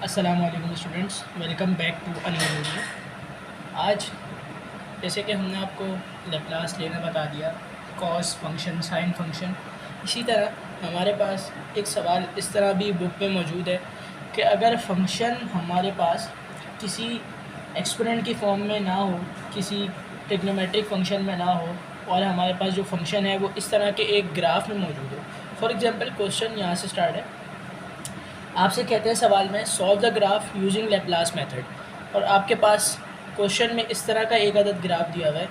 अस्सलामुअलैकुम students, welcome back to another video. आज जैसे कि हमने आपको लैप्लास लेना बता दिया, कॉस फंक्शन, साइन फंक्शन, इसी तरह हमारे पास एक सवाल इस तरह भी बुक में मौजूद है कि अगर फंक्शन हमारे पास किसी एक्सपोनेंट की फॉर्म में ना हो, किसी ट्रिग्नोमेट्रिक फंक्शन में ना हो और हमारे पास जो फंक्शन है वो इस तरह के एक ग्राफ में मौजूद हो। फॉर एग्ज़ाम्पल क्वेश्चन यहाँ से स्टार्ट है। आपसे कहते हैं सवाल में solve the graph using Laplace method, और आपके पास क्वेश्चन में इस तरह का एक अदद ग्राफ दिया हुआ है।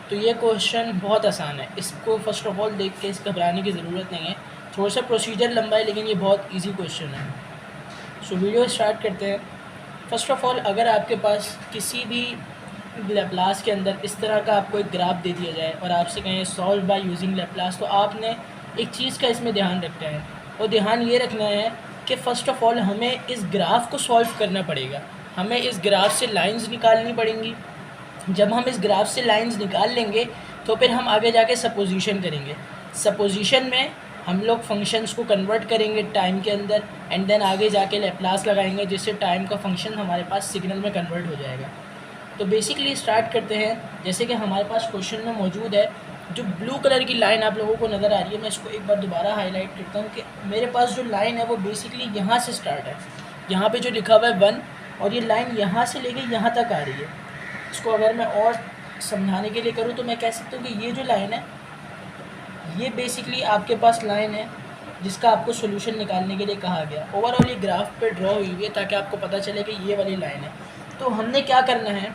तो ये क्वेश्चन बहुत आसान है, इसको फ़र्स्ट ऑफ ऑल देख के इस घबराने की ज़रूरत नहीं है। थोड़ा सा प्रोसीजर लंबा है लेकिन ये बहुत इजी क्वेश्चन है। सो वीडियो स्टार्ट करते हैं। फ़र्स्ट ऑफ ऑल, अगर आपके पास किसी भी लैप्लास के अंदर इस तरह का आपको एक ग्राफ दे दिया जाए और आपसे कहें सॉल्व बाय यूजिंग लैप्लास, तो आपने एक चीज़ का इसमें ध्यान रखना है, और ध्यान ये रखना है कि फ़र्स्ट ऑफ ऑल हमें इस ग्राफ को सॉल्व करना पड़ेगा। हमें इस ग्राफ से लाइंस निकालनी पड़ेंगी। जब हम इस ग्राफ से लाइंस निकाल लेंगे तो फिर हम आगे जाके सपोजिशन करेंगे। सपोजिशन में हम लोग फंक्शंस को कन्वर्ट करेंगे टाइम के अंदर, एंड देन आगे जाके लैप्लास लगाएंगे जिससे टाइम का फंक्शन हमारे पास सिग्नल में कन्वर्ट हो जाएगा। तो बेसिकली स्टार्ट करते हैं। जैसे कि हमारे पास क्वेश्चन में मौजूद है, जो ब्लू कलर की लाइन आप लोगों को नज़र आ रही है, मैं इसको एक बार दोबारा हाईलाइट करता हूँ कि मेरे पास जो लाइन है वो बेसिकली यहाँ से स्टार्ट है। यहाँ पे जो लिखा हुआ है 1, और ये लाइन यहाँ से लेके यहाँ तक आ रही है। इसको अगर मैं और समझाने के लिए करूँ तो मैं कह सकता हूँ कि ये जो लाइन है ये बेसिकली आपके पास लाइन है जिसका आपको सोल्यूशन निकालने के लिए कहा गया। ओवरऑल ये ग्राफ पे ड्रॉ हुई है ताकि आपको पता चले कि ये वाली लाइन है। तो हमने क्या करना है,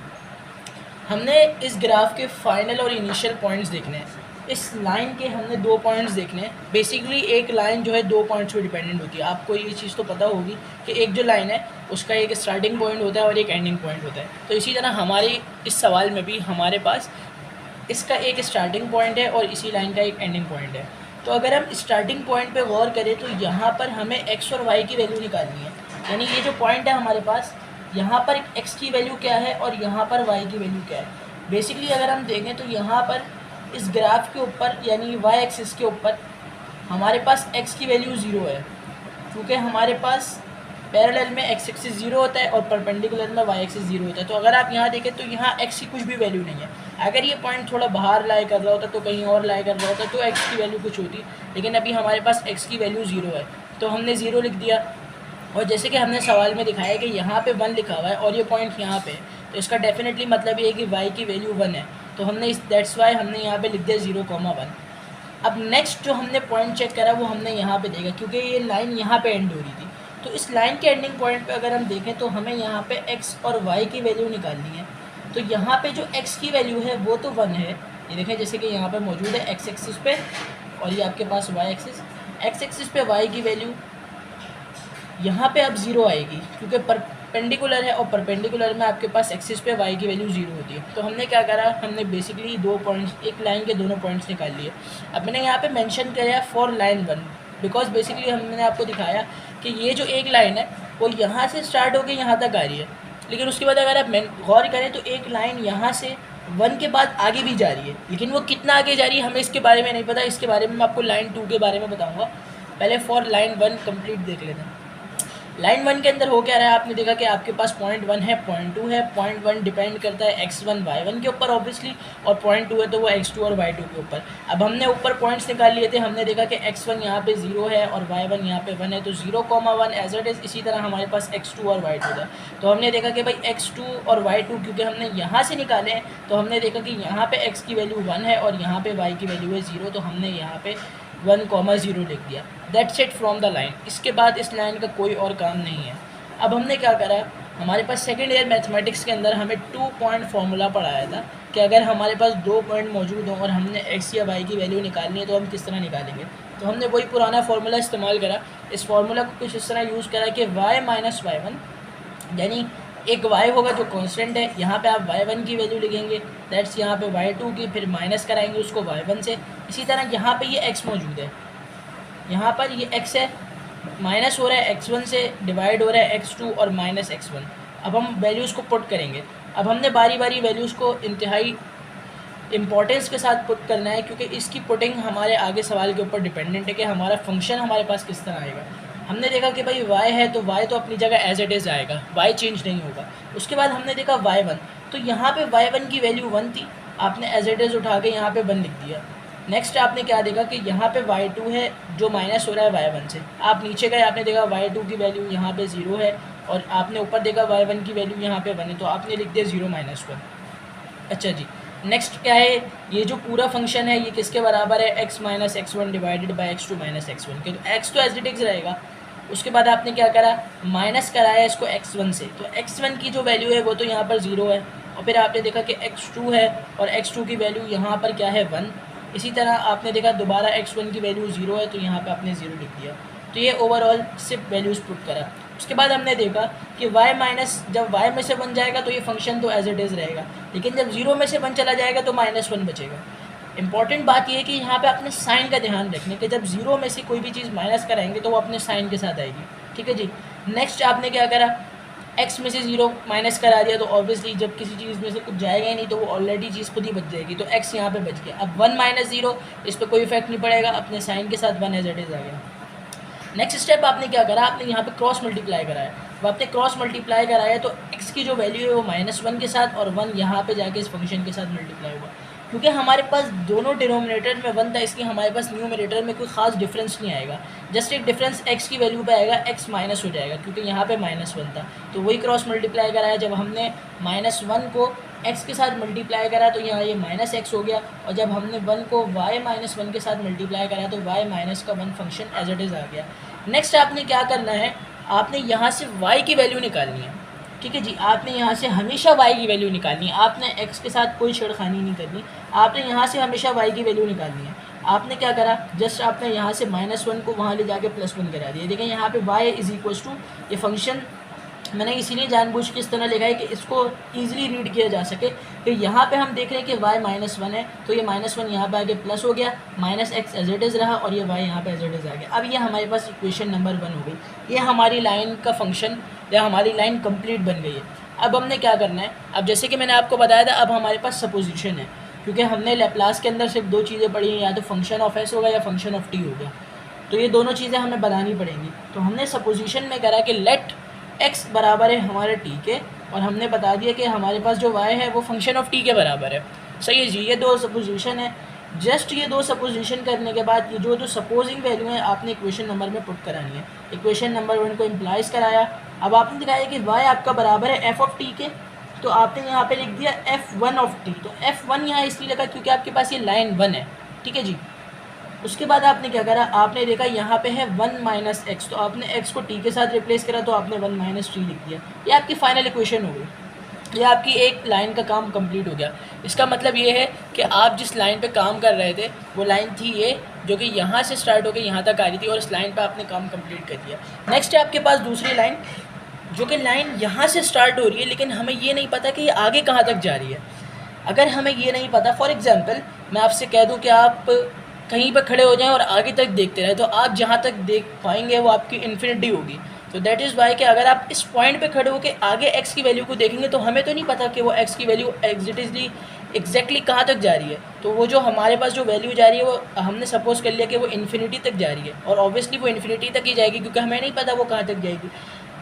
हमने इस ग्राफ के फाइनल और इनिशियल पॉइंट्स देखने हैं। इस लाइन के हमने 2 पॉइंट्स देखने हैं। बेसिकली एक लाइन जो है 2 पॉइंट्स पे डिपेंडेंट होती है। आपको ये चीज़ तो पता होगी कि एक जो लाइन है उसका एक स्टार्टिंग पॉइंट होता है और एक एंडिंग पॉइंट होता है। तो इसी तरह हमारे इस सवाल में भी हमारे पास इसका एक स्टार्टिंग पॉइंट है और इसी लाइन का एक एंडिंग पॉइंट है। तो अगर हम स्टार्टिंग पॉइंट पे गौर करें तो यहाँ पर हमें x और y की वैल्यू निकालनी है। यानी ये जो पॉइंट है हमारे पास, यहाँ पर x की वैल्यू क्या है और यहाँ पर y की वैल्यू क्या है। बेसिकली अगर हम देखें तो यहाँ पर इस ग्राफ के ऊपर यानी y एक्सिस के ऊपर हमारे पास x की वैल्यू 0 है, क्योंकि हमारे पास पैरेलल में x एक्सिस 0 होता है और परपेंडिकुलर में y एक्सिस 0 होता है। तो अगर आप यहाँ देखें तो यहाँ x की कुछ भी वैल्यू नहीं है। अगर ये पॉइंट थोड़ा बाहर लाई कर रहा होता तो कहीं और लाई कर रहा होता तो x की वैल्यू कुछ होती, लेकिन अभी हमारे पास x की वैल्यू 0 है तो हमने 0 लिख दिया। और जैसे कि हमने सवाल में दिखाया कि यहाँ पे 1 लिखा हुआ है और ये पॉइंट यहाँ पे, तो इसका डेफिनेटली मतलब ये है कि y की वैल्यू 1 है। तो हमने इस दैट्स वाई हमने यहाँ पे लिख दिया 0,1। अब नेक्स्ट जो हमने पॉइंट चेक करा वो हमने यहाँ पे देखा, क्योंकि ये लाइन यहाँ पे एंड हो रही थी। तो इस लाइन के एंडिंग पॉइंट पे अगर हम देखें तो हमें यहाँ पे x और y की वैल्यू निकालनी है। तो यहाँ पे जो x की वैल्यू है वो तो 1 है, ये देखें जैसे कि यहाँ पे मौजूद है x एक्सिस पे, और ये आपके पास y एक्सिस। x एक्सिस पे y की वैल्यू यहाँ पे अब 0 आएगी, क्योंकि परपेंडिकुलर है और परपेंडिकुलर में आपके पास एक्सिस पे y की वैल्यू 0 होती है। तो हमने क्या करा, हमने बेसिकली 2 पॉइंट्स, एक लाइन के दोनों पॉइंट्स निकाल लिए। अब मैंने यहाँ पे मेंशन किया है फॉर लाइन 1, बिकॉज बेसिकली हमने आपको दिखाया कि ये जो एक लाइन है वो यहाँ से स्टार्ट होकर यहाँ तक आ रही है, लेकिन उसके बाद अगर आप गौर करें तो एक लाइन यहाँ से 1 के बाद आगे भी जा रही है, लेकिन वो कितना आगे जा रही है हमें इसके बारे में नहीं पता। इसके बारे में मैं आपको लाइन 2 के बारे में बताऊँगा। पहले फॉर लाइन 1 कंप्लीट देख लेते हैं। लाइन 1 के अंदर हो क्या रहा है, आपने देखा कि आपके पास पॉइंट 1 है, पॉइंट 2 है। पॉइंट 1 डिपेंड करता है x1 y1 के ऊपर ऑब्वियसली, और पॉइंट 2 है तो वो x2 और y2 के ऊपर। अब हमने ऊपर पॉइंट्स निकाल लिए थे, हमने देखा कि x1 यहाँ पे 0 है और y1 यहाँ पे 1 है, तो 0,1 एज इट इज़। इसी तरह हमारे पास x2 और y2 था। तो हमने देखा कि भाई x2 और y2 क्योंकि हमने यहाँ से निकाले हैं, तो हमने देखा कि यहाँ पे x की वैल्यू 1 है और यहाँ पे y की वैल्यू है 0, तो हमने यहाँ पे 1,0 लिख दिया। That's it from the line. इसके बाद इस लाइन का कोई और काम नहीं है। अब हमने क्या करा, हमारे पास सेकेंड ईयर मैथमेटिक्स के अंदर हमें 2 पॉइंट फार्मूला पढ़ाया था कि अगर हमारे पास 2 पॉइंट मौजूद हों और हमने x या y की वैल्यू निकालनी है तो हम किस तरह निकालेंगे। तो हमने वही पुराना फार्मूला इस्तेमाल करा। इस फार्मूला को कुछ इस तरह यूज़ करा कि y माइनस y1, यानी एक y होगा जो कांस्टेंट है, यहाँ पे आप y1 की वैल्यू लिखेंगे, दैट्स यहाँ पे y2 की, फिर माइनस कराएंगे उसको y1 से। इसी तरह यहाँ पे ये x मौजूद है, यहाँ पर ये x है, माइनस हो रहा है x1 से, डिवाइड हो रहा है x2 और माइनस x1। अब हम वैल्यूज़ को पुट करेंगे। अब हमने बारी बारी वैल्यूज़ को इंतहाई इंपॉर्टेंस के साथ पुट करना है, क्योंकि इसकी पुटिंग हमारे आगे सवाल के ऊपर डिपेंडेंट है कि हमारा फंक्शन हमारे पास किस तरह आएगा। हमने देखा कि भाई y है तो y तो अपनी जगह एज इट इज़ आएगा, y चेंज नहीं होगा। उसके बाद हमने देखा y1, तो यहाँ पे y1 की वैल्यू 1 थी, आपने एज इट इज़ उठा के यहाँ पे 1 लिख दिया। नेक्स्ट आपने क्या देखा कि यहाँ पे y2 है जो माइनस हो रहा है y1 से। आप नीचे गए, आपने देखा y2 की वैल्यू यहाँ पे 0 है और आपने ऊपर देखा y1 की वैल्यू यहाँ पे 1 है, तो आपने लिख दिया 0 माइनस 1। अच्छा जी, नेक्स्ट क्या है, ये जो पूरा फंक्शन है ये किसके बराबर है, x minus x1 divided by x2 minus x1 के। तो x तो एज इट इज रहेगा। उसके बाद आपने क्या करा, माइनस कराया इसको x1 से, तो x1 की जो वैल्यू है वो तो यहाँ पर 0 है, और फिर आपने देखा कि x2 है और x2 की वैल्यू यहाँ पर क्या है 1। इसी तरह आपने देखा दोबारा x1 की वैल्यू 0 है, तो यहाँ पर आपने 0 लिख दिया। तो ये ओवरऑल सिर्फ वैल्यूज़ पुट करा। उसके बाद हमने देखा कि y माइनस, जब y में से 1 जाएगा तो ये फंक्शन तो एज इट इज़ रहेगा, लेकिन जब 0 में से 1 चला जाएगा तो -1 बचेगा। इंपॉर्टेंट बात ये है कि यहाँ पे अपने साइन का ध्यान रखने कि जब 0 में से कोई भी चीज़ माइनस कराएंगे तो वो अपने साइन के साथ आएगी। ठीक है जी। नेक्स्ट आपने क्या करा, x में से 0 माइनस करा दिया, तो ऑब्वियसली जब किसी चीज़ में से कुछ जाएगा ही नहीं तो वो ऑलरेडी चीज़ खुद ही बच जाएगी, तो x यहाँ पे बच गया। अब 1 माइनस 0, इस पर कोई इफेक्ट नहीं पड़ेगा, अपने साइन के साथ 1 एज इट इज़ आ गया। नेक्स्ट स्टेप आपने क्या करा, आपने यहाँ पे क्रॉस मल्टीप्लाई कराया। अब आपने क्रॉस मल्टीप्लाई कराया तो x की जो वैल्यू है वो -1 के साथ और 1 यहाँ पे जाके इस फंक्शन के साथ मल्टीप्लाई हुआ। क्योंकि हमारे पास दोनों डिनोमिनेटर में 1 था, इसलिए हमारे पास न्यूमरेटर में कोई ख़ास डिफरेंस नहीं आएगा, जस्ट एक डिफरेंस x की वैल्यू पे आएगा, x माइनस हो जाएगा क्योंकि यहाँ पे -1 था। तो वही क्रॉस मल्टीप्लाई कराया, जब हमने -1 को x के साथ मल्टीप्लाई करा तो यहाँ ये -x हो गया, और जब हमने 1 को y-1 के साथ मल्टीप्लाई करा तो y माइनस का 1 फंक्शन एज इट इज़ आ गया। नेक्स्ट आपने क्या करना है, आपने यहाँ से y की वैल्यू निकालनी है। ठीक है जी, आपने यहाँ से हमेशा y की वैल्यू निकालनी है, आपने x के साथ कोई छेड़खानी नहीं करनी, आपने यहाँ से हमेशा y की वैल्यू निकालनी है। आपने क्या करा, जस्ट आपने यहाँ से -1 को वहाँ ले जाके +1 करा दिया। देखें यहाँ पे y इज़ इक्वल्स टू, ये फंक्शन मैंने इसीलिए जानबूझ के इस तरह लिखा है कि इसको ईजिली रीड किया जा सके। कि यहाँ पे हम देख रहे हैं कि y -1 है, तो ये -1 यहाँ पे आगे प्लस हो गया, -x एज इट इज़ रहा और ये y यहाँ पे एज इट इज़ आ गया। अब ये हमारे पास इक्वेशन नंबर 1 हो गई, ये हमारी लाइन का फंक्शन या हमारी लाइन कंप्लीट बन गई है। अब हमने क्या करना है, अब जैसे कि मैंने आपको बताया था, अब हमारे पास सपोजिशन है, क्योंकि हमने लैप्लास के अंदर सिर्फ 2 चीज़ें पढ़ी हैं, या तो फंक्शन ऑफ s होगा या फंक्शन ऑफ t होगा, तो ये दोनों चीज़ें हमें बनानी पड़ेंगी। तो हमने सपोजिशन में करा कि लेट x बराबर है हमारे t के, और हमने बता दिया कि हमारे पास जो y है वो फंक्शन ऑफ t के बराबर है। सही है जी, ये 2 सपोजिशन है। जस्ट ये 2 सपोजिशन करने के बाद ये जो सपोजिंग वैल्यू है आपने इक्वेशन नंबर में पुट करानी है। इक्वेशन नंबर 1 को इम्प्लाइज कराया। अब आपने दिखाया कि y आपका बराबर है f ऑफ t के, तो आपने यहाँ पे लिख दिया f1 ऑफ t। तो f1 यहाँ इसलिए लगा क्योंकि आपके पास ये लाइन 1 है। ठीक है जी। उसके बाद आपने क्या करा, आपने देखा यहाँ पे है 1 माइनस एक्स, तो आपने x को t के साथ रिप्लेस करा तो आपने 1 माइनस टी लिख दिया। ये आपकी फाइनल इक्वेशन हो गई, ये आपकी एक लाइन का काम कंप्लीट हो गया। इसका मतलब ये है कि आप जिस लाइन पे काम कर रहे थे वो लाइन थी ये, जो कि यहाँ से स्टार्ट होकर यहाँ तक आ रही थी, और इस लाइन पे आपने काम कंप्लीट कर दिया। नेक्स्ट है आपके पास दूसरी लाइन, जो कि लाइन यहाँ से स्टार्ट हो रही है, लेकिन हमें ये नहीं पता कि ये आगे कहाँ तक जा रही है। अगर हमें ये नहीं पता, फॉर एग्ज़ाम्पल मैं आपसे कह दूँ कि आप कहीं पर खड़े हो जाएं और आगे तक देखते रहें, तो आप जहाँ तक देख पाएंगे वो आपकी इन्फिनिटी होगी। तो दैट इज़ वाई कि अगर आप इस पॉइंट पे खड़े होकर आगे x की वैल्यू को देखेंगे तो हमें तो नहीं पता कि वो x की वैल्यू एग्जैक्टली कहाँ तक जा रही है। तो वो जो हमारे पास जो वैल्यू जा रही है वो हमने सपोज़ कर लिया कि वो इन्फिनिटी तक जा रही है, और ऑब्वियसली वो इन्फिनिटी तक ही जाएगी क्योंकि हमें नहीं पता वो कहाँ तक जाएगी।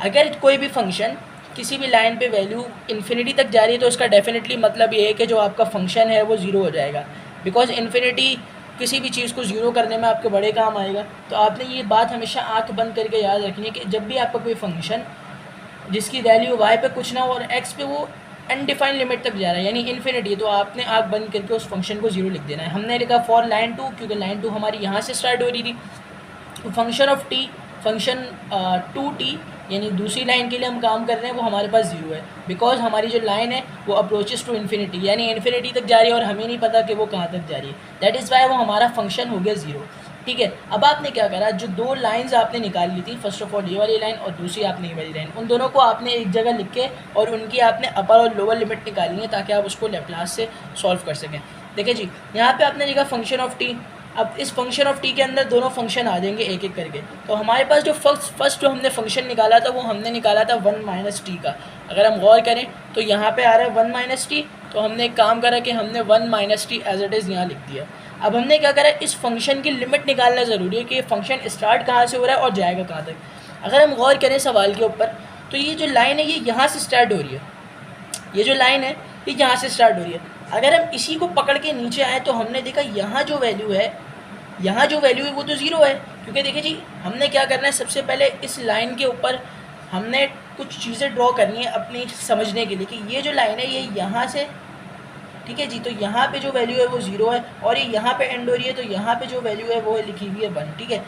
अगर कोई भी फंक्शन किसी भी लाइन पे वैल्यू इन्फिनिटी तक जा रही है तो इसका डेफिनेटली मतलब ये है कि जो आपका फंक्शन है वो ज़ीरो हो जाएगा, बिकॉज इन्फिनिटी किसी भी चीज़ को ज़ीरो करने में आपके बड़े काम आएगा। तो आपने ये बात हमेशा आंख बंद करके याद रखनी है कि जब भी आपका कोई फंक्शन जिसकी वैल्यू y पे कुछ ना हो और x पे वो अनडिफाइंड लिमिट तक जा रहा है यानी इन्फिनिटी, तो आपने आंख बंद करके उस फंक्शन को ज़ीरो लिख देना है। हमने लिखा फॉर लाइन 2, क्योंकि लाइन 2 हमारी यहाँ से स्टार्ट हो रही थी। तो function of t, function 2t यानी दूसरी लाइन के लिए हम काम कर रहे हैं वो हमारे पास 0 है, बिकॉज हमारी जो लाइन है वो अप्रोचेस टू इन्फिनिटी यानी इन्फिनिटी तक जा रही है और हमें नहीं पता कि वो कहाँ तक जा रही है। दैट इज़ वाई वो हमारा फंक्शन हो गया 0। ठीक है। अब आपने क्या करा, जो 2 लाइंस आपने निकाल ली थी, फर्स्ट ऑफ ऑल ये वाली लाइन और दूसरी आपने ये वाली लाइन, उन दोनों को आपने एक जगह लिख के और उनकी आपने अपर और लोअर लिमिट निकालनी है ताकि आप उसको लैप्लास से सॉल्व कर सकें। देखिए जी, यहाँ पे आपने लिखा फंक्शन ऑफ टी। अब इस फंक्शन ऑफ टी के अंदर दोनों फंक्शन आ जाएंगे एक एक करके। तो हमारे पास जो फर्स्ट जो हमने फंक्शन निकाला था वो हमने निकाला था 1 माइनस टी का। अगर हम गौर करें तो यहाँ पे आ रहा है 1 माइनस टी, तो हमने एक काम करा कि हमने 1 minus T as it is यहाँ लिख दिया। अब हमने क्या करा, इस फंक्शन की लिमिट निकालना ज़रूरी है कि ये फंक्शन स्टार्ट कहाँ से हो रहा है और जाएगा कहाँ तक। अगर हम गौर करें सवाल के ऊपर, तो ये जो लाइन है ये यहाँ से स्टार्ट हो रही है, ये जो लाइन है ये यहाँ से स्टार्ट हो रही है। अगर हम इसी को पकड़ के नीचे आए तो हमने देखा यहाँ जो वैल्यू है, यहाँ जो वैल्यू है वो तो ज़ीरो है, क्योंकि देखिए जी हमने क्या करना है, सबसे पहले इस लाइन के ऊपर हमने कुछ चीज़ें ड्रॉ करनी है अपनी समझने के लिए कि ये जो लाइन है ये यहाँ से, ठीक है जी, तो यहाँ पे जो वैल्यू है वो ज़ीरो है और ये यहाँ पे एंड हो रही है, तो यहाँ पे जो वैल्यू है वो लिखी हुई है 1, ठीक है।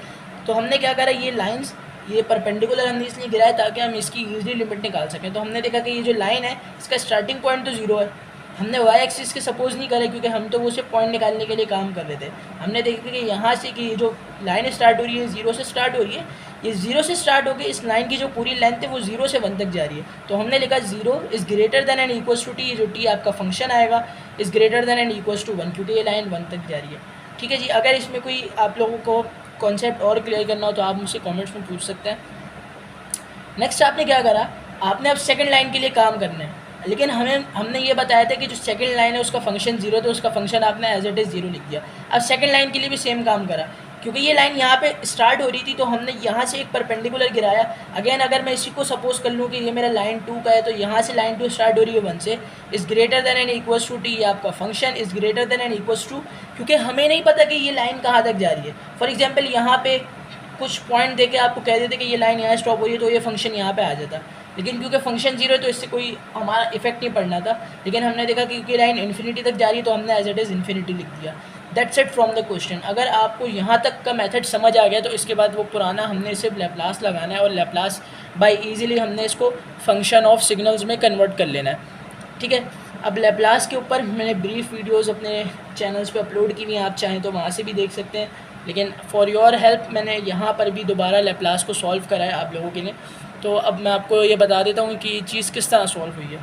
तो हमने क्या करा, ये लाइंस ये परपेंडिकुलर हमने इसलिए गिराया ताकि हम इसकी ईजिली लिमिट निकाल सकें। तो हमने देखा कि ये जो लाइन है इसका स्टार्टिंग पॉइंट तो ज़ीरो है, हमने वाई एक्सिस के सपोज नहीं करे क्योंकि हम तो वो सिर्फ पॉइंट निकालने के लिए काम कर रहे थे। हमने देखा कि यहाँ से कि ये जो लाइन स्टार्ट हो रही है ज़ीरो से स्टार्ट हो रही है, ये ज़ीरो से स्टार्ट होकर इस लाइन की जो पूरी लेंथ है वो 0 से 1 तक जा रही है। तो हमने लिखा 0 is greater than and equals to T, ये जो टी आपका फंक्शन आएगा is greater than and equals to 1, क्योंकि ये लाइन 1 तक जा रही है, ठीक है जी। अगर इसमें कोई आप लोगों को कॉन्सेप्ट और क्लियर करना हो तो आप मुझसे कमेंट्स में पूछ सकते हैं। नेक्स्ट आपने क्या करा, आपने अब सेकंड लाइन के लिए काम करना है, लेकिन हमने ये बताया था कि जो सेकंड लाइन है उसका फंक्शन 0, तो उसका फंक्शन आपने एज इट इज़ 0 लिख दिया। अब सेकंड लाइन के लिए भी सेम काम करा, क्योंकि ये लाइन यहाँ पे स्टार्ट हो रही थी तो हमने यहाँ से एक परपेंडिकुलर गिराया। अगेन अगर मैं इसी को सपोज कर लूँ कि ये मेरा लाइन 2 का है, तो यहाँ से लाइन 2 स्टार्ट हो रही है 1 से, is greater than and equals to T, ये आपका function is greater than and equals to, क्योंकि हमें नहीं पता कि ये लाइन कहाँ तक जा रही है। फॉर एग्जाम्पल यहाँ पे कुछ पॉइंट दे के आपको कह देते कि ये लाइन यहाँ स्टॉप हो रही है तो ये फंक्शन यहाँ पे आ जाता, लेकिन क्योंकि फंक्शन 0 है तो इससे कोई हमारा इफेक्ट नहीं पड़ना था। लेकिन हमने देखा कि क्योंकि लाइन इन्फिनिटी तक जा रही है तो हमने एज इट इज़ इन्फिनिटी लिख दिया। That's it from the question. अगर आपको यहाँ तक का मेथड समझ आ गया तो इसके बाद वो पुराना हमने सिर्फ लैप्लास लगाना है और लैप्लास बाय ईजिली हमने इसको फंक्शन ऑफ सिग्नल्स में कन्वर्ट कर लेना है, ठीक है। अब लैप्लास के ऊपर मैंने ब्रीफ वीडियोज़ अपने चैनल्स पर अपलोड की हुई हैं, आप चाहें तो वहाँ से भी देख सकते हैं, लेकिन फॉर योर हेल्प मैंने यहाँ पर भी दोबारा लैप्लास को सॉल्व करा है आप लोगों के लिए। तो अब मैं आपको ये बता देता हूँ कि ये चीज़ किस तरह सॉल्व हुई है,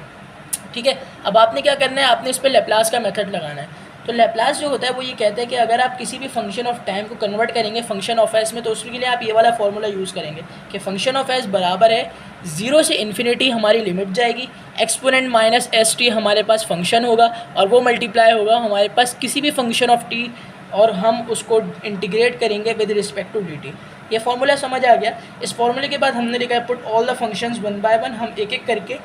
ठीक है। अब आपने क्या करना है, आपने इस पर लैप्लास का मेथड लगाना है। तो लैप्लास जो होता है वो ये कहता है कि अगर आप किसी भी फंक्शन ऑफ टाइम को कन्वर्ट करेंगे फंक्शन ऑफ एस में, तो उसके लिए आप ये वाला फार्मूला यूज़ करेंगे कि फंक्शन ऑफ एस बराबर है 0 से इन्फिनिटी हमारी लिमिट जाएगी, एक्सपोनेंट माइनस एस टी हमारे पास फंक्शन होगा और वो मल्टीप्लाई होगा हमारे पास किसी भी फंक्शन ऑफ टी और हम उसको इंटीग्रेट करेंगे with respect to D T. ये फार्मूला समझ आ गया। इस फार्मूले के बाद हमने लिखा है put all the functions 1 by 1, हम एक एक करके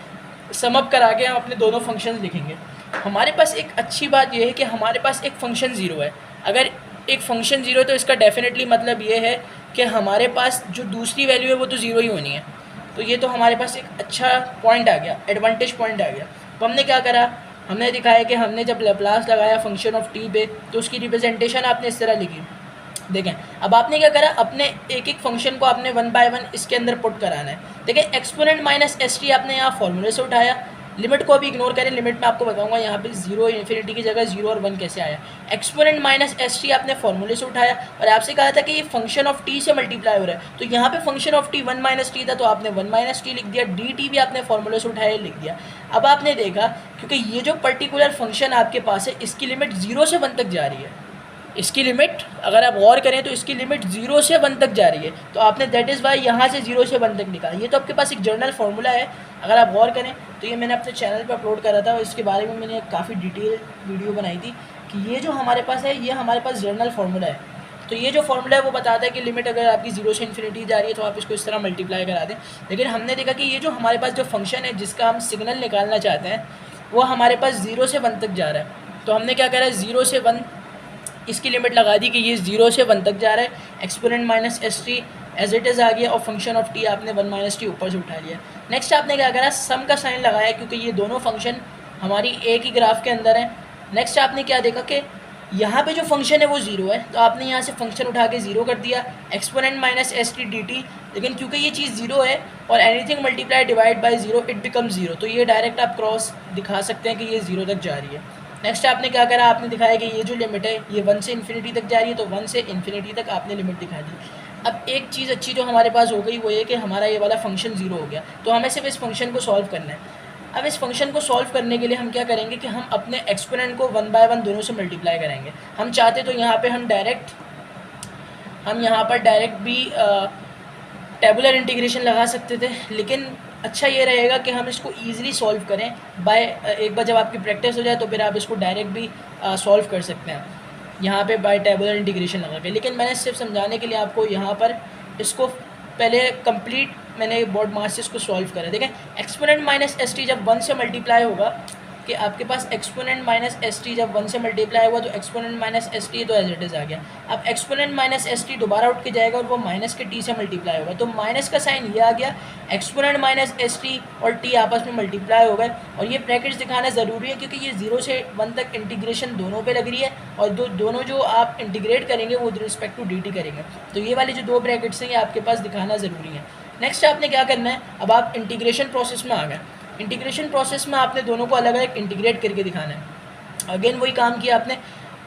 समअप करा के हम अपने दोनों फंक्शंस लिखेंगे। हमारे पास एक अच्छी बात यह है कि हमारे पास एक फ़ंक्शन 0 है। अगर एक फ़ंक्शन 0 है तो इसका डेफिनेटली मतलब ये है कि हमारे पास जो दूसरी वैल्यू है वो तो 0 ही होनी है। तो ये तो हमारे पास एक अच्छा पॉइंट आ गया, एडवांटेज पॉइंट आ गया। तो हमने क्या करा, हमने दिखाया कि हमने जब लैप्लास लगाया फंक्शन ऑफ टी पे तो उसकी रिप्रेजेंटेशन आपने इस तरह लिखी। देखें अब आपने क्या करा, अपने एक एक फंक्शन को आपने 1 बाय 1 इसके अंदर पुट कराना है। देखें एक्सपोनेंट माइनस एस टी आपने यहाँ फॉर्मूले से उठाया, लिमिट को अभी इग्नोर करें, लिमिट में आपको बताऊंगा यहाँ पे 0 इन्फिनिटी की जगह 0 और 1 कैसे आया। एक्सपोनेंट माइनस एस टी आपने फॉर्मूले से उठाया और आपसे कहा था कि ये फंक्शन ऑफ टी से मल्टीप्लाई हो रहा है, तो यहाँ पे function of T 1 minus T था तो आपने 1 माइनस टी लिख दिया, डी टी भी आपने फॉर्मूले से उठाया लिख दिया। अब आपने देखा क्योंकि ये जो पर्टिकुलर फंक्शन आपके पास है इसकी लिमिट 0 से 1 तक जा रही है, इसकी लिमिट अगर आप गौर करें तो इसकी लिमिट 0 से 1 तक जा रही है, तो आपने दैट इज़ वाई यहाँ से 0 से 1 तक निकाला। ये तो आपके पास एक जर्नल फार्मूला है, अगर आप गौर करें तो ये मैंने अपने चैनल पर अपलोड करा था और इसके बारे में मैंने काफ़ी डिटेल वीडियो बनाई थी कि ये जो हमारे पास है ये हमारे पास जर्नल फार्मूला है। तो ये जो फार्मूला है वो बताता है कि लिमिट अगर आपकी 0 से इन्फिनिटी जा रही है तो आप इसको इस तरह मल्टीप्लाई करा दें। लेकिन हमने देखा कि ये जो हमारे पास जो फंक्शन है जिसका हम सिग्नल निकालना चाहते हैं वो हमारे पास 0 से 1 तक जा रहा है। तो हमने क्या करा, 0 से 1 इसकी लिमिट लगा दी कि ये 0 से 1 तक जा रहा है। Exponent minus S T as it is आ गया और फंक्शन ऑफ टी आपने 1 माइनस टी ऊपर से उठा लिया। नेक्स्ट आपने क्या करा, सम का साइन लगाया क्योंकि ये दोनों फंक्शन हमारी एक ही ग्राफ के अंदर है। नेक्स्ट आपने क्या देखा कि यहाँ पे जो फंक्शन है वो 0 है, तो आपने यहाँ से फंक्शन उठा के 0 कर दिया, exponent minus S T D T. लेकिन क्योंकि ये चीज़ 0 है और anything multiply divide by 0 it become 0, तो ये डायरेक्ट आप क्रॉस दिखा सकते हैं कि ये 0 तक जा रही है। नेक्स्ट आपने क्या करा, आपने दिखाया कि ये जो लिमिट है ये 1 से इन्फिनिटी तक जा रही है, तो 1 से इन्फिनिटी तक आपने लिमिट दिखा दी। अब एक चीज़ अच्छी जो हमारे पास हो गई वो ये कि हमारा ये वाला फंक्शन 0 हो गया, तो हमें सिर्फ इस फंक्शन को सॉल्व करना है। अब इस फंक्शन को सॉल्व करने के लिए हम क्या करेंगे कि हम अपने एक्सपोनेंट को 1 बाय 1 दोनों से मल्टीप्लाई करेंगे। हम चाहते तो यहाँ पे हम यहाँ पर डायरेक्ट भी टेबुलर इंटीग्रेशन लगा सकते थे, लेकिन अच्छा ये रहेगा कि हम इसको ईजिली सॉल्व करें बाय एक बार जब आपकी प्रैक्टिस हो जाए तो फिर आप इसको डायरेक्ट भी सॉल्व कर सकते हैं यहाँ पे बाय टेबुलर इंटीग्रेशन लगा के। लेकिन मैंने सिर्फ समझाने के लिए आपको यहाँ पर इसको पहले कंप्लीट मैंने बोर्ड मास से इसको सॉल्व करा। देखें एक्सपोनेंट माइनस एस टी जब 1 से मल्टीप्लाई होगा कि आपके पास एक्सपोनेंट माइनस एस टी जब 1 से मल्टीप्लाई हुआ तो एक्सपोनेंट माइनस एस टी तो एज इट इज़ आ गया। अब एक्सपोनेंट माइनस एस टी दोबारा उठ के जाएगा और वो माइनस के टी से मल्टीप्लाई होगा, तो माइनस का साइन ये आ गया, एक्सपोनेंट माइनस एस टी और टी आपस में मल्टीप्लाई हो गए। और ये ब्रैकेट्स दिखाना ज़रूरी है क्योंकि ये 0 से 1 तक इंटीग्रेशन दोनों पे लग रही है और दोनों जो आप इंटीग्रेट करेंगे वो with respect to D T करेंगे। तो ये वाले जो 2 ब्रैकेट्स हैं ये आपके पास दिखाना ज़रूरी है। नेक्स्ट आपने क्या करना है, अब आप इंटीग्रेशन प्रोसेस में आ गए। इंटीग्रेशन प्रोसेस में आपने दोनों को अलग अलग इंटीग्रेट करके दिखाना है। अगेन वही काम किया आपने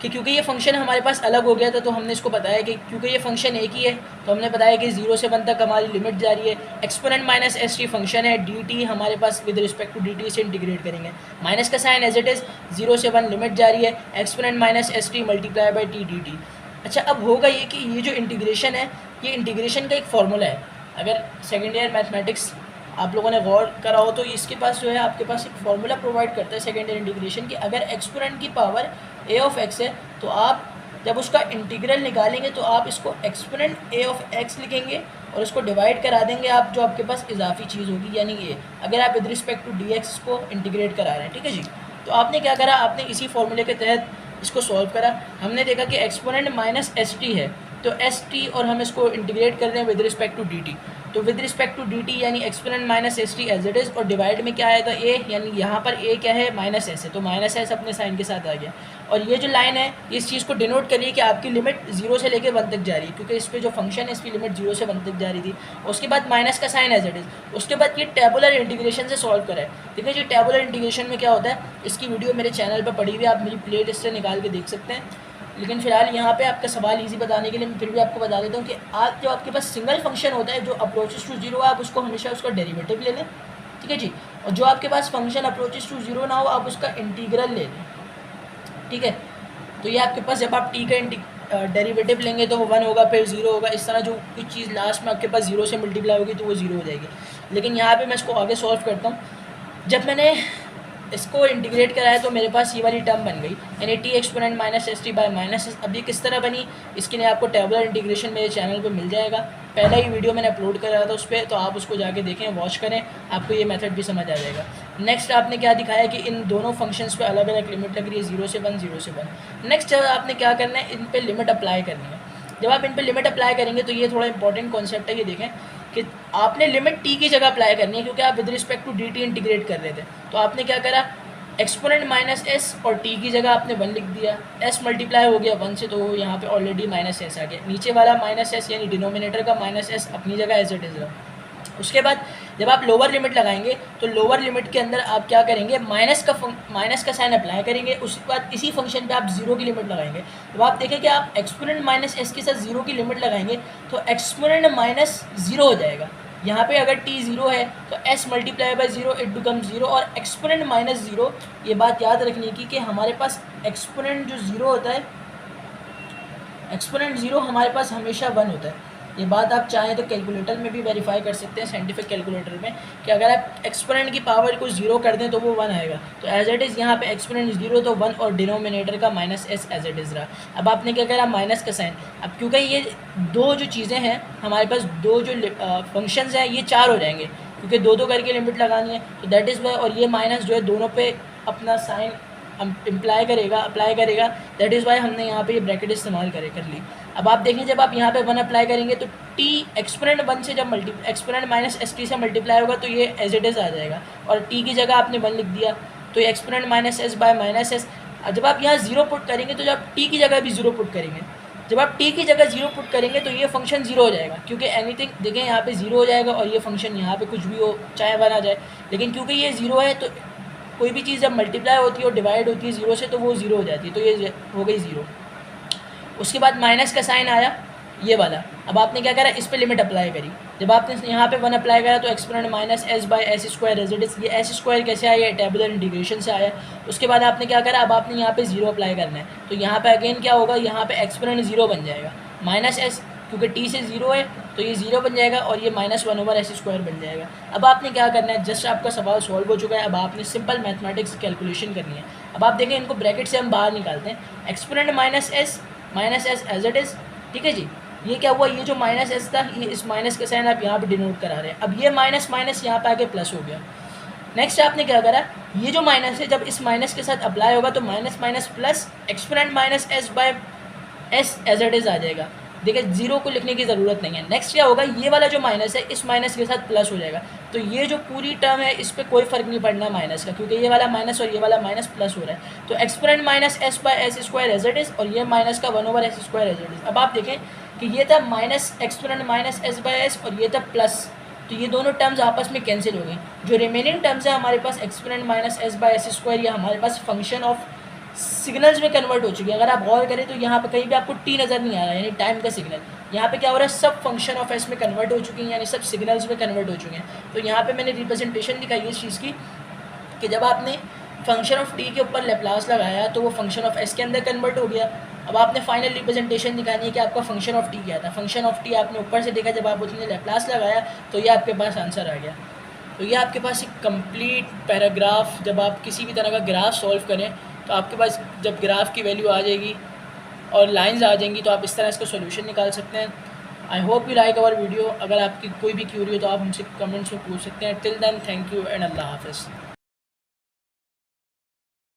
कि क्योंकि ये फंक्शन हमारे पास अलग हो गया था तो हमने इसको बताया कि क्योंकि ये फंक्शन एक ही है तो हमने बताया कि 0 से 1 तक हमारी लिमिट जा रही है। Exponent minus S T function है, डी टी हमारे पास with respect to D T से इंटीग्रेट करेंगे। माइनस का साइन एज इट इज़, 0 से 1 लिमिट जा रही है, exponent minus S T multiply by T D T. अच्छा अब होगा ये कि ये जो इंटीग्रेशन है ये इंटीग्रेशन का एक फार्मूला है। अगर सेकेंड ईयर मैथमेटिक्स आप लोगों ने गौर करा हो तो इसके पास जो है आपके पास एक फार्मूला प्रोवाइड करता है सेकेंड ईयर इंटीग्रेशन की। अगर एक्सपोनेंट की पावर ए ऑफ एक्स है तो आप जब उसका इंटीग्रल निकालेंगे तो आप इसको एक्सपोनेंट ए ऑफ एक्स लिखेंगे और उसको डिवाइड करा देंगे आप जो आपके पास इजाफी चीज़ होगी यानी ये, अगर आप with respect to D X को इंटीग्रेट करा रहे हैं। ठीक है जी, तो आपने क्या करा, आपने इसी फॉर्मूले के तहत इसको सॉल्व करा। हमने देखा कि एक्सपोनेंट माइनस एस टी है तो एस टी और हम इसको इंटीग्रेट कर रहे हैं with respect to D T, तो with respect to D T यानी exponent minus S T as it is और डिवाइड में क्या आया था ए, यानी यहाँ पर ए क्या है माइनस एस है तो माइनस एस अपने साइन के साथ आ गया। और ये जो लाइन है इस चीज़ को डिनोट करिए कि आपकी लिमिट 0 से लेकर 1 तक जा रही है क्योंकि इस पर जो फंक्शन है इसकी लिमिट 0 से 1 तक जा रही थी। उसके बाद माइनस का साइन एज इट इज़, उसके बाद ये टेबुलर इंटीग्रेशन से सॉल्व करा है। देखिए जी टेबुलर इंटीग्रेशन में क्या होता है, इसकी वीडियो मेरे चैनल पर पड़ी हुई है, आप मेरी प्ले लिस्ट से निकाल के देख सकते हैं। लेकिन फिलहाल यहाँ पे आपका सवाल इजी बताने के लिए मैं फिर भी आपको बता देता हूँ कि आज जो आपके पास सिंगल फंक्शन होता है जो अप्रोचेस टू 0 आप उसको हमेशा उसका डेरिवेटिव ले लें। ठीक है जी, और जो आपके पास फंक्शन अप्रोचेस टू 0 ना हो आप उसका इंटीग्रल ले लें। ठीक है, तो ये आपके पास जब आप टी का डेरिवेटिव लेंगे तो वो 1 होगा फिर 0 होगा, इस तरह जो कुछ चीज़ लास्ट में आपके पास 0 से मल्टीप्लाई होगी तो वो 0 हो जाएगी। लेकिन यहाँ पर मैं इसको आगे सॉल्व करता हूँ। जब मैंने इसको इंटीग्रेट कराया तो मेरे पास ये वाली टर्म बन गई यानी T exponent minus S T by minus S. अब ये किस तरह बनी इसके लिए आपको टेबुलर इंटीग्रेशन मेरे चैनल पे मिल जाएगा, पहला ही वीडियो मैंने अपलोड करा था उस पर, तो आप उसको जाके देखें, वॉच करें, आपको ये मेथड भी समझ आ जाएगा। नेक्स्ट आपने क्या दिखाया कि इन दोनों फंक्शंस पे अलग अलग लिमिट लग रही है 0 से 1 0 से 1। नेक्स्ट आपने क्या करना है, इन पर लिमिट अप्लाई करनी है। जब आप इन पर लिमिट अप्लाई करेंगे तो ये थोड़ा इंपॉर्टेंट कॉन्सेप्ट है, ये देखें कि आपने लिमिट टी की जगह अप्लाई करनी है क्योंकि आप with respect to D T integrate कर रहे थे। तो आपने क्या करा, एक्सपोनेंट माइनस एस और टी की जगह आपने 1 लिख दिया, एस मल्टीप्लाई हो गया 1 से तो यहाँ पे ऑलरेडी माइनस एस आ गया, नीचे वाला माइनस एस यानी डिनोमिनेटर का माइनस एस अपनी जगह एज इट इज़ रहा। उसके बाद जब आप लोअर लिमिट लगाएंगे तो लोअर लिमिट के अंदर आप क्या करेंगे, माइनस का साइन अप्लाई करेंगे। उसके बाद इसी फंक्शन पे आप 0 की लिमिट लगाएंगे। जब आप देखें कि आप एक्सपोनेंट माइनस एस के साथ 0 की लिमिट लगाएंगे तो एक्सपोनेंट माइनस 0 हो जाएगा। यहाँ पे अगर t 0 है तो s multiply by 0 it become 0 और एक्सपोनेंट माइनस 0, ये बात याद रखने की कि हमारे पास एक्सपोनेंट जो 0 होता है, एक्सपोनेंट 0 हमारे पास हमेशा 1 होता है। ये बात आप चाहें तो कैलकुलेटर में भी वेरीफाई कर सकते हैं, साइंटिफिक कैलकुलेटर में, कि अगर आप एक्सपोनेंट की पावर को 0 कर दें तो वो 1 आएगा। तो एज इट इज़ यहाँ पे एक्सपोनेंट 0 तो 1 और डिनोमिनेटर का minus S as it is रहा। अब आपने क्या करा, माइनस का साइन। अब क्योंकि ये दो जो चीज़ें हैं हमारे पास, दो जो फंक्शंस हैं ये 4 हो जाएंगे क्योंकि दो करके लिमिट लगानी है, तो दैट इज़ वाई। और ये माइनस जो है दोनों पे अपना साइन अप्लाई करेगा, दैट इज़ वाई हमने यहाँ पे ये ब्रैकेट इस्तेमाल कर ली। अब आप देखें जब आप यहाँ पे 1 अप्लाई करेंगे तो t एक्सपोनेंट 1 से जब एक्सपोनेंट माइनस एस टी से मल्टीप्लाई होगा तो ये एज इट इज़ आ जाएगा और t की जगह आपने 1 लिख दिया तो ये exponent minus S bye minus S. जब आप यहाँ 0 पुट करेंगे तो जब t की जगह भी 0 पुट करेंगे, जब आप t की जगह 0 पुट करेंगे तो ये फंक्शन 0 हो जाएगा क्योंकि एनीथिंग देखें यहाँ पे 0 हो जाएगा और ये फंक्शन यहाँ पे कुछ भी हो चाहे 1 आ जाए, लेकिन क्योंकि ये 0 है तो कोई भी चीज़ जब मल्टीप्लाई होती है और डिवाइड होती है 0 से तो वो 0 हो जाती है, तो ये हो गई 0। उसके बाद माइनस का साइन आया ये वाला। अब आपने क्या करा, इस पे लिमिट अप्लाई करी। जब आपने यहाँ पे 1 अप्लाई करा तो exponent minus S by S square as it is. ये एस स्क्वायर कैसे आया, टेबुलर इंटीग्रेशन से आया। उसके बाद आपने क्या करा, अब आपने यहाँ पे 0 अप्लाई करना है तो यहाँ पे अगेन क्या होगा, यहाँ पे एक्सपोनेंट 0 बन जाएगा, माइनस एस क्योंकि t से 0 है तो ये 0 बन जाएगा और ये -1 ओवर एस स्क्वायर बन जाएगा। अब आपने क्या करना है, जस्ट आपका सवाल सॉल्व हो चुका है। अब आपने सिंपल मैथमेटिक्स कैलकुलेशन करनी है। अब आप देखें इनको ब्रैकेट से हम बाहर निकालते हैं, exponent minus S as it is, ठीक है जी। ये क्या हुआ, ये जो माइनस एस था, ये इस माइनस के साइन आप यहाँ पे डिनोट करा रहे हैं। अब ये माइनस माइनस यहाँ पे आके प्लस हो गया। नेक्स्ट आपने क्या करा, ये जो माइनस है जब इस माइनस के साथ अप्लाई होगा तो minus minus plus exponent minus S by S as it is आ जाएगा। देखिए जीरो को लिखने की ज़रूरत नहीं है। नेक्स्ट क्या होगा, ये वाला जो माइनस है इस माइनस के साथ प्लस हो जाएगा। तो ये जो पूरी टर्म है इस पर कोई फ़र्क नहीं पड़ना माइनस का, क्योंकि ये वाला माइनस और ये वाला माइनस प्लस हो रहा है। तो exponent minus S by S square as it is, और ये माइनस का 1/s square as it is. अब आप देखें कि ये था minus exponent minus S by S और ये था प्लस, तो ये दोनों टर्म्स आपस में कैंसिल हो गई। जो रिमेनिंग टर्म्स है हमारे पास exponent minus S by S square, ये हमारे पास फंक्शन ऑफ सिग्नल्स में कन्वर्ट हो चुकी है। अगर आप गौर करें तो यहाँ पे कहीं भी आपको टी नज़र नहीं आ रहा है, यानी टाइम का सिग्नल। यहाँ पे क्या हो रहा है, सब फंक्शन ऑफ एस में कन्वर्ट हो चुकी हैं, यानी सब सिग्नल्स में कन्वर्ट हो चुके हैं। तो यहाँ पे मैंने रिप्रेजेंटेशन दिखाई है इस चीज़ की कि जब आपने फंक्शन ऑफ टी के ऊपर लेप्लास लगाया तो वो फंक्शन ऑफ एस के अंदर कन्वर्ट हो गया। अब आपने फाइनल रिप्रेजेंटेशन दिखानी है कि आपका फंक्शन ऑफ टी क्या था। फंक्शन ऑफ टी आपने ऊपर से देखा, जब आप उसने लेप्लास लगाया तो ये आपके पास आंसर आ गया। तो ये आपके पास एक कंप्लीट पैराग्राफ, जब आप किसी भी तरह का ग्राफ सॉल्व करें तो आपके पास जब ग्राफ की वैल्यू आ जाएगी और लाइंस आ जाएंगी तो आप इस तरह इसका सोल्यूशन निकाल सकते हैं। I hope you like our video. अगर आपकी कोई भी क्यूरी हो तो आप हमसे कमेंट्स में पूछ सकते हैं। Till then thank you and अल्लाह हाफ़िज़।